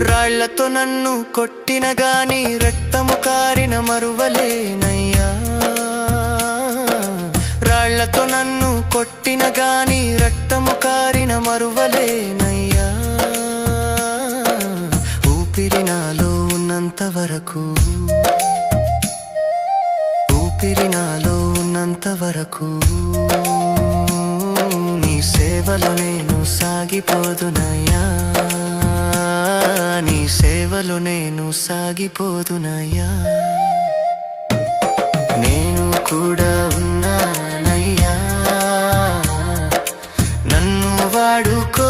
రాళ్లతో నన్ను కొట్టిన గాని రక్తము కారిన మరువలేనయ్యా. రాళ్లతో నన్ను కొట్టిన గాని రక్తము కారిన మరువలేనయ్యా. ఊపిరి నాలో ఉన్నంత వరకు, ఊపిరి నాలో ఉన్నంత వరకు నీ సేవలో నేను సాగిపోదునయ్యా. నీ సేవలో నేను సాగిపోదునయ్యా. నేను కూడా ఉన్నానయ్యా, నన్ను వాడుకో